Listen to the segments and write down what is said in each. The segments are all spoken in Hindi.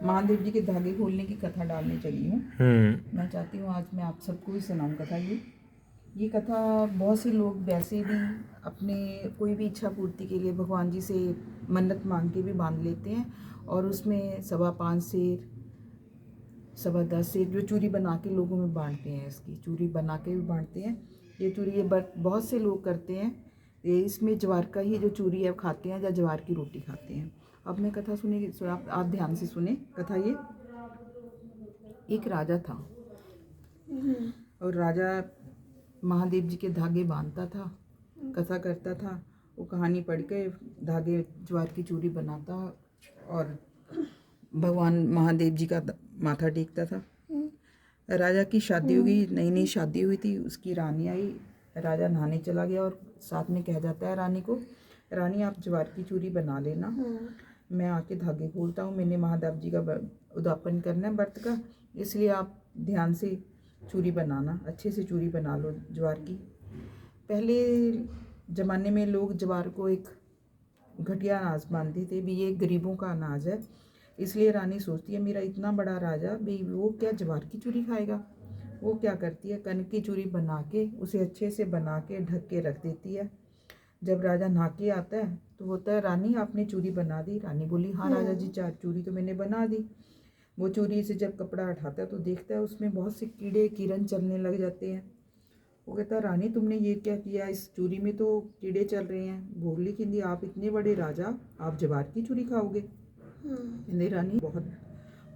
महादेव जी के धागे खोलने की कथा डालने चली हूँ। मैं चाहती हूँ आज मैं आप सबको ही सुनाऊँ कथा। ये कथा बहुत से लोग वैसे भी अपने कोई भी इच्छा पूर्ति के लिए भगवान जी से मन्नत मांग के भी बांध लेते हैं, और उसमें 5.25 शेर 10.25 शेर जो चूरी बना के लोगों में बांटते हैं, इसकी चूरी बना के भी बांटते हैं। ये चूरी ये बहुत से लोग करते हैं। ये इसमें ज्वार का ही जो चूरी है खाते हैं या ज्वार की रोटी खाते हैं। अब मैं कथा सुनिए, आप ध्यान से सुने कथा। ये एक राजा था और राजा महादेव जी के धागे बांधता था, कथा करता था। वो कहानी पढ़ के धागे ज्वार की चूरी बनाता और भगवान महादेव जी का माथा टेकता था। राजा की शादी हो गई, नई नई शादी हुई थी। उसकी रानी आई, राजा नहाने चला गया और साथ में कह जाता है रानी को, रानी आप ज्वार की चूरी बना लेना, मैं आके धागे खोलता हूँ। मैंने महादेव जी का उद्यापन करना है व्रत का, इसलिए आप ध्यान से चूरी बनाना, अच्छे से चूरी बना लो ज्वार की। पहले ज़माने में लोग ज्वार को एक घटिया अनाज मानते थे, भी ये गरीबों का अनाज है। इसलिए रानी सोचती है मेरा इतना बड़ा राजा भी वो क्या ज्वार की चूरी खाएगा। वो क्या करती है, कनक की चूरी बना के उसे अच्छे से बना के ढक के रख देती है। जब राजा नहा के आता है तो बोलता है रानी आपने चूरी बना दी। रानी बोली हाँ राजा जी, 4 चूरी तो मैंने बना दी। वो चूरी से जब कपड़ा उठाता है तो देखता है उसमें बहुत से कीड़े कीड़न चलने लग जाते हैं। वो कहता है रानी तुमने ये क्या किया, इस चूरी में तो कीड़े चल रहे हैं। बोली कि आप इतने बड़े राजा, आप ज्वार की चूरी खाओगे। नहीं रानी, बहुत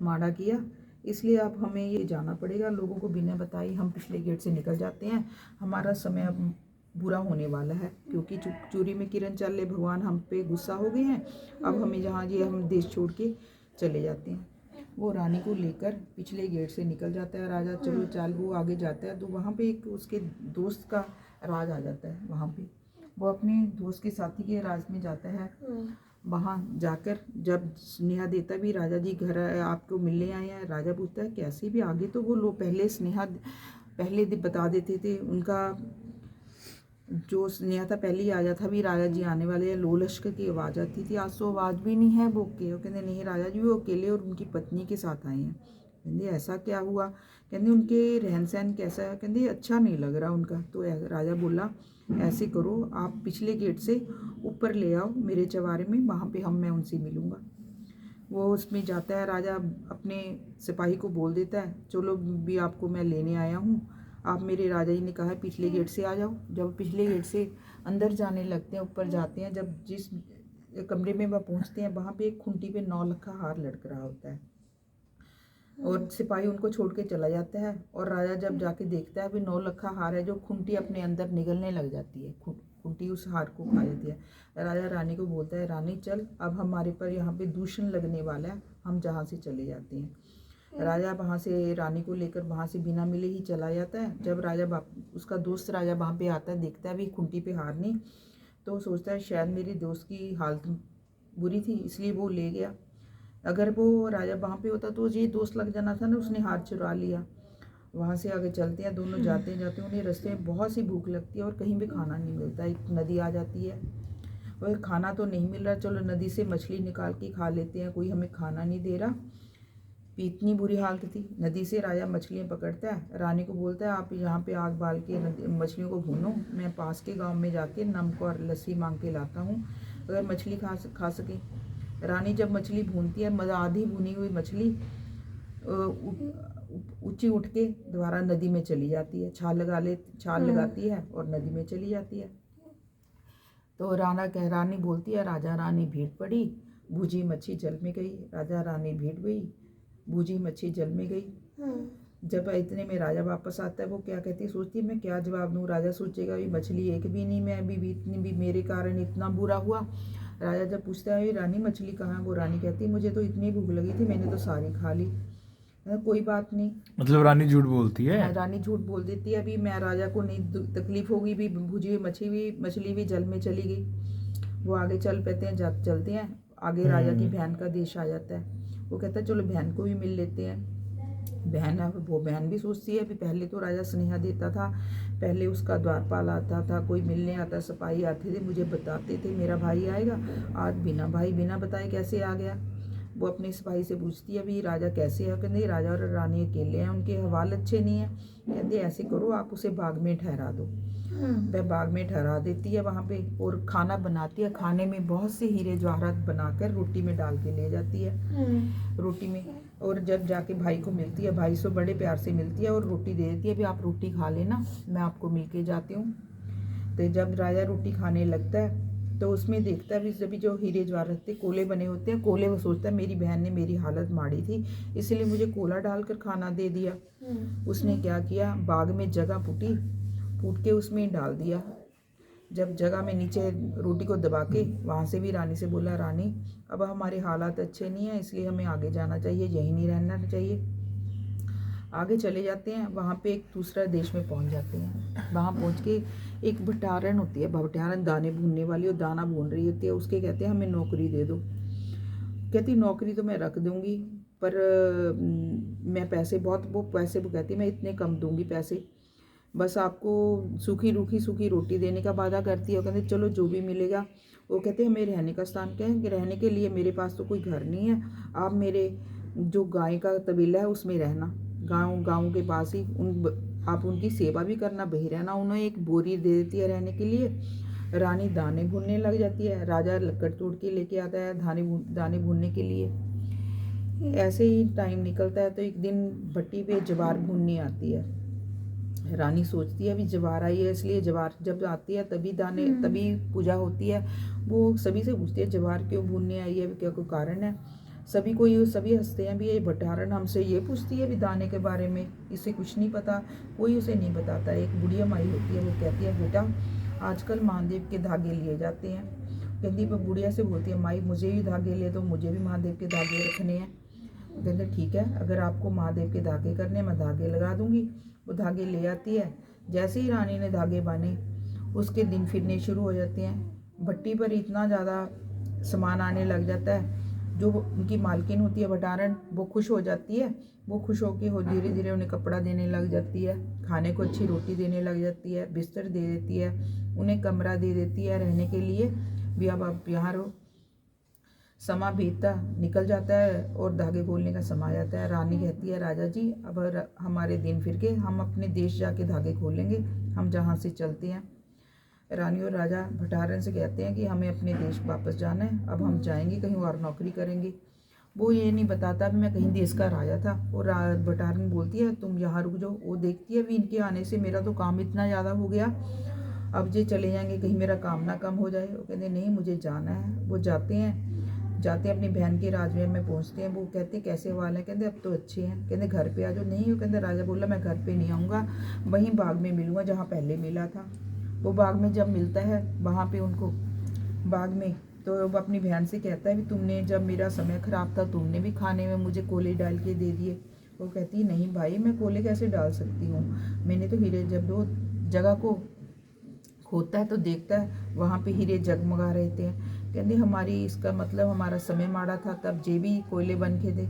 माड़ा किया, इसलिए अब हमें ये जाना पड़ेगा। लोगों को बिना बताए हम पिछले गेट से निकल जाते हैं, हमारा समय अब बुरा होने वाला है, क्योंकि चूरी में किरण चल रहे, भगवान हम पे गुस्सा हो गए हैं। अब हमें जहाँ ये हम देश छोड़ के चले जाते हैं। वो रानी को लेकर पिछले गेट से निकल जाता है राजा। चलो चाल, वो आगे जाता है तो वहाँ पे एक उसके दोस्त का राज आ जाता है। वहाँ पे वो अपने दोस्त के साथी के राज में जाता है। वहाँ जाकर जब स्नेहा देता भी राजा जी घर आपको मिलने आए हैं, राजा पूछता है कैसे भी। आगे तो वो लोग पहले बता देते थे, उनका जो स्नेहा था पहले ही आ जाता था भी राजा जी आने वाले हैं। लो लश्कर की आवाज़ आती थी, आज तो आवाज़ भी नहीं है। वो कहते नहीं राजा जी वो अकेले और उनकी पत्नी के साथ आए हैं। कहते ऐसा क्या हुआ, कहते उनके रहन सहन कैसा है, कहते अच्छा नहीं लग रहा उनका। तो राजा बोला ऐसे करो, आप पिछले गेट से ऊपर ले आओ मेरे चवारे में, वहाँ पे मैं उनसे मिलूँगा। वो उसमें जाता है, राजा अपने सिपाही को बोल देता है चलो भी आपको मैं लेने आया हूँ, आप मेरे राजा जी ने कहा है पिछले गेट से आ जाओ। जब पिछले गेट से अंदर जाने लगते हैं, ऊपर जाते हैं, जब जिस कमरे में वह पहुँचते हैं वहाँ पे एक खूंटी पे 9 लखा हार लटक रहा होता है और सिपाही उनको छोड़ के चला जाता है। और राजा जब जाके देखता है भी 9 लखा हार है, जो खूंटी अपने अंदर निगलने लग जाती है, खूंटी उस हार को खा जाती है। राजा रानी को बोलता है रानी चल, अब हमारे पर यहाँ पे दूषण लगने वाला है, हम जहाँ से चले जाते हैं। राजा वहाँ से रानी को लेकर वहाँ से बिना मिले ही चला जाता है। जब राजा उसका दोस्त राजा वहाँ पे आता है, देखता है भी खूंटी पे हार नहीं, तो सोचता है शायद मेरे दोस्त की हालत बुरी थी इसलिए वो ले गया। अगर वो राजा वहाँ पे होता तो ये दोस्त लग जाना था ना, उसने हार चुरा लिया। वहाँ से आगे चलते हैं, दोनों जाते हैं उन्हें रास्ते में बहुत सी भूख लगती है और कहीं भी खाना नहीं मिलता। एक नदी आ जाती है, और खाना तो नहीं मिल रहा, चलो नदी से मछली निकाल के खा लेते हैं, कोई हमें खाना नहीं दे रहा। इतनी बुरी हालत थी। नदी से राजा मछलियाँ पकड़ता है, रानी को बोलता है आप यहाँ पे आग बाल के मछलियों को भूनो, मैं पास के गाँव में जाके नमक और लस्सी मांग के लाता हूँ, अगर मछली खा सके। रानी जब मछली भूनती है, आधी भुनी हुई मछली ऊंची उठ के दोबारा नदी में चली जाती है, छाल लगाती है और नदी में चली जाती है। तो रानी बोलती है राजा रानी भीड़ पड़ी, भूजी मच्छी जल में गई। राजा रानी भीड़ गई, भूजी मच्छी जल में गई। जब इतने में राजा वापस आता है, वो क्या कहती है, सोचती है मैं क्या जवाब दूँ। राजा सोचेगा ये मछली एक भी नहीं, मैं अभी भी इतनी भी मेरे कारण इतना बुरा हुआ। राजा जब पूछता है रानी मछली कहाँ है, वो रानी कहती है मुझे तो इतनी भूख लगी थी, मैंने तो सारी खा ली। कोई बात नहीं, मतलब रानी झूठ बोलती है। रानी झूठ बोल देती है, अभी मैं राजा को नहीं तकलीफ होगी, भी भुजी हुई मछली भी जल में चली गई। वो आगे चल पाते हैं, चलते हैं आगे, राजा की बहन का देश आ जाता है। वो कहता है चलो बहन को भी मिल लेते हैं। वो बहन भी सोचती है भी पहले तो राजा स्नेहा देता था, पहले उसका द्वारपाल आता था, कोई मिलने आता, सिपाही आते थे, मुझे बताते थे मेरा भाई आएगा, आज बिना बताए कैसे आ गया। वो अपने सिपाही से पूछती है भी राजा कैसे है, कहते राजा और रानी अकेले हैं, उनके हवाल अच्छे नहीं है। कहते ऐसे करो आप उसे बाग में ठहरा दो। वह बाग में ठहरा देती है वहाँ पे, और खाना बनाती है। खाने में बहुत से हीरे जवाहरात बनाकर रोटी में डाल के ले जाती है, रोटी में। और जब जाके भाई को मिलती है, भाई से बड़े प्यार से मिलती है और रोटी दे देती है भी आप रोटी खा लेना, मैं आपको मिल के जाती हूँ। तो जब राजा रोटी खाने लगता है तो उसमें देखता है भी सभी जो हीरे जवाहरात थे कोले बने होते हैं, कोले वो सोचता है मेरी बहन ने मेरी हालत माड़ी थी इसलिए मुझे कोला डालकर खाना दे दिया। उसने क्या किया, बाग में जगह फूट के उसमें डाल दिया। जब जगह में नीचे रोटी को दबा के वहाँ से भी रानी से बोला, रानी अब हमारे हालात अच्छे नहीं हैं इसलिए हमें आगे जाना चाहिए, यहीं नहीं रहना चाहिए। आगे चले जाते हैं, वहाँ पे एक दूसरा देश में पहुँच जाते हैं। वहाँ पहुँच के एक भटारन होती है, भटारन दाने भूनने वाली, और दाना भून रही होती है। उसके कहते हैं हमें नौकरी दे दो। कहती नौकरी तो मैं रख दूँगी पर मैं पैसे बहुत, वो कहती मैं इतने कम दूँगी पैसे, बस आपको सूखी रोटी देने का वादा करती है। वो कहते चलो जो भी मिलेगा। वो कहते हैं हमें रहने का स्थान क्या है, कि रहने के लिए मेरे पास तो कोई घर नहीं है, आप मेरे जो गाय का तबेला है उसमें रहना, गाँव के पास ही आप उनकी सेवा भी करना, वही रहना। उन्हें एक बोरी दे देती है रहने के लिए। रानी दाने भूनने लग जाती है, राजा लकड़ तोड़ के लेके आता है दाने भूनने के लिए। ऐसे ही टाइम निकलता है तो एक दिन भट्टी पे जवार भूननी आती है। रानी सोचती है अभी जवार आई है इसलिए जवार जब आती है तभी पूजा होती है। वो सभी से पूछती है जवार क्यों भूनने आई है, क्या कोई कारण है। सभी हंसते हैं भी ये भटारन हमसे ये पूछती है भी दाने के बारे में, इसे कुछ नहीं पता, कोई उसे नहीं बताता। एक बुढ़िया माई होती है, वो कहती है बेटा आजकल महादेव के धागे लिए जाते हैं। कहती वो बुढ़िया से बोलती है माई मुझे भी धागे ले दो, मुझे भी महादेव के धागे रखने हैं। कहते ठीक है, अगर आपको महादेव के धागे करने मैं धागे लगा दूंगी। वो धागे ले आती है। जैसे ही रानी ने धागे बांधे उसके दिन फिरने शुरू हो जाते हैं। भट्टी पर इतना ज़्यादा सामान आने लग जाता है, जो उनकी मालकिन होती है भटारन वो खुश हो जाती है। वो खुश होकर हो धीरे धीरे उन्हें कपड़ा देने लग जाती है, खाने को अच्छी रोटी देने लग जाती है, बिस्तर दे देती है, उन्हें कमरा दे देती है रहने के लिए भी। अब आप यहाँ रहो। समा बीतता निकल जाता है और धागे खोलने का समय आ जाता है। रानी कहती है राजा जी अब हमारे दिन फिर के, हम अपने देश जाके धागे खोलेंगे, हम जहाँ से चलते हैं। रानी और राजा भटारन से कहते हैं कि हमें अपने देश वापस जाना है, अब हम जाएंगे कहीं और नौकरी करेंगे। वो ये नहीं बताता भी मैं कहीं देश का राजा था। और भटारन बोलती है तुम यहाँ रुक जाओ। वो देखती है भी इनके आने से मेरा तो काम इतना ज़्यादा हो गया, अब ये चले जाएंगे कहीं मेरा काम ना कम हो जाए। वो कहते नहीं मुझे जाना है। वो जाते अपनी बहन के राजमहल में पहुंचते हैं। वो कहते कैसे वाले हैं, कहते अब तो अच्छे हैं। कहते घर पे आ जाओ। नहीं, वो कहते राजा बोला मैं घर पे नहीं आऊँगा, वहीं बाग में मिलूँगा जहाँ पहले मिला था। वो बाग में जब मिलता है वहाँ पे उनको बाग में, तो वो अपनी बहन से कहता है भी तुमने जब मेरा समय ख़राब था तुमने भी खाने में मुझे कोले डाल के दे दिए। वो कहती है नहीं भाई मैं कोले कैसे डाल सकती हूँ, मैंने तो हीरे, जब वो जगह को खोदता है तो देखता है वहाँ पे हीरे जगमगा रहे थे। कहते हमारी इसका मतलब हमारा समय माड़ा था, तब जे भी कोयले बन के थे।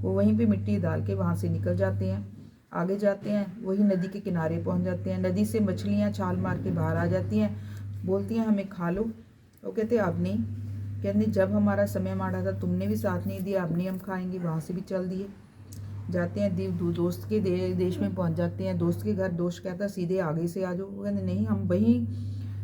वो वहीं पे मिट्टी डाल के वहाँ से निकल जाते हैं। आगे जाते हैं, वही नदी के किनारे पहुँच जाते हैं। नदी से मछलियाँ छाल मार के बाहर आ जाती हैं, बोलती हैं हमें खा लो। वो कहते अब नहीं। कहते जब हमारा समय माड़ा था तुमने भी साथ नहीं दिया, अब नहीं हम खाएंगे। वहाँ से भी चल दिए। जाते हैं दोस्त के देश में पहुँच जाते हैं। दोस्त के घर दोस्त कहता सीधे आगे से आ जाओ। वो कहते नहीं हम वहीं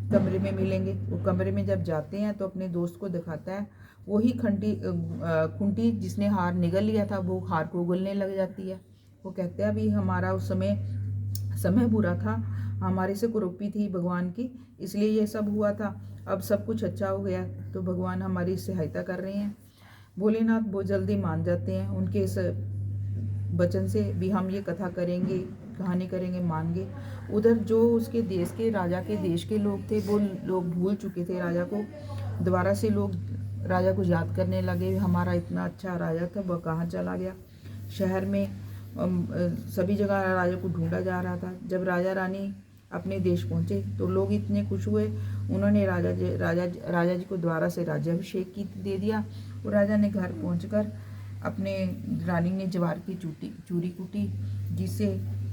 कमरे में मिलेंगे। वो कमरे में जब जाते हैं तो अपने दोस्त को दिखाता है वही खुंटी जिसने हार निगल लिया था, वो हार को उगलने लग जाती है। वो कहते हैं अभी हमारा उस समय बुरा था, हमारे से कुरूपी थी भगवान की, इसलिए ये सब हुआ था। अब सब कुछ अच्छा हो गया तो भगवान हमारी सहायता कर रहे हैं। भोलेनाथ बहुत जल्दी मान जाते हैं उनके इस वचन से भी, हम ये कथा करेंगे, कहानी करेंगे, मान गए। उधर जो उसके देश के राजा के देश के लोग थे वो लोग भूल चुके थे राजा को। दोबारा से लोग राजा को याद करने लगे, हमारा इतना अच्छा राजा था वह कहाँ चला गया। शहर में सभी जगह राजा को ढूंढा जा रहा था। जब राजा रानी अपने देश पहुँचे तो लोग इतने खुश हुए, उन्होंने राजा जी को दोबारा से राज्याभिषेक की दे दिया। और राजा ने घर पहुँचकर अपने रानी ने ज्वार की चूरी कूटी, जिससे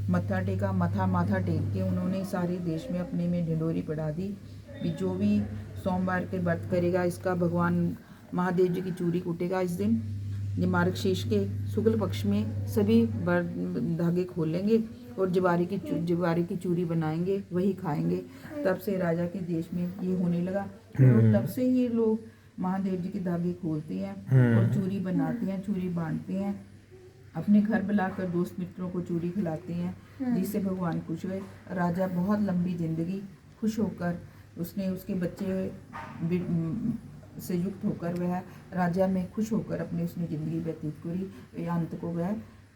माथा टेक के उन्होंने सारे देश में अपने में ढिंडोरी पड़ा दी कि जो भी सोमवार के व्रत करेगा, इसका भगवान महादेव जी की चूरी कूटेगा इस दिन, ये मार्गशीर्ष के शुक्ल पक्ष में सभी धागे खोलेंगे और ज्वारे की चूरी बनाएंगे, वही खाएंगे। तब से राजा के देश में ये होने लगा और तब से ही लोग महादेव जी के धागे खोलते हैं और चूरी बनाते हैं, चूरी बांटते हैं, अपने घर बुलाकर दोस्त मित्रों को चूरी खिलाते हैं, जिससे भगवान खुश हुए। राजा बहुत लंबी जिंदगी खुश होकर उसने उसके बच्चे से युक्त होकर वह राजा में खुश होकर अपनी उसने जिंदगी व्यतीत करी। अंत को वह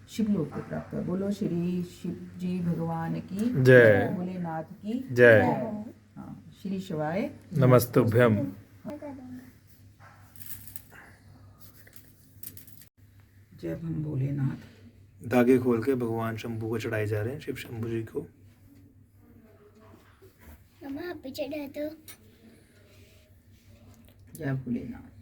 शिवलोक को प्राप्त हुआ। बोलो श्री शिव जी भगवान की जय। भोलेनाथ की जय। हाँ, श्री शिवाय नमस्तुभ्यम। जय भम भोलेनाथ। धागे खोल के भगवान शंभू को चढ़ाए जा रहे हैं, शिव शंभू जी को। मम्मा आप भी चढ़ा दो। जय भोलेनाथ।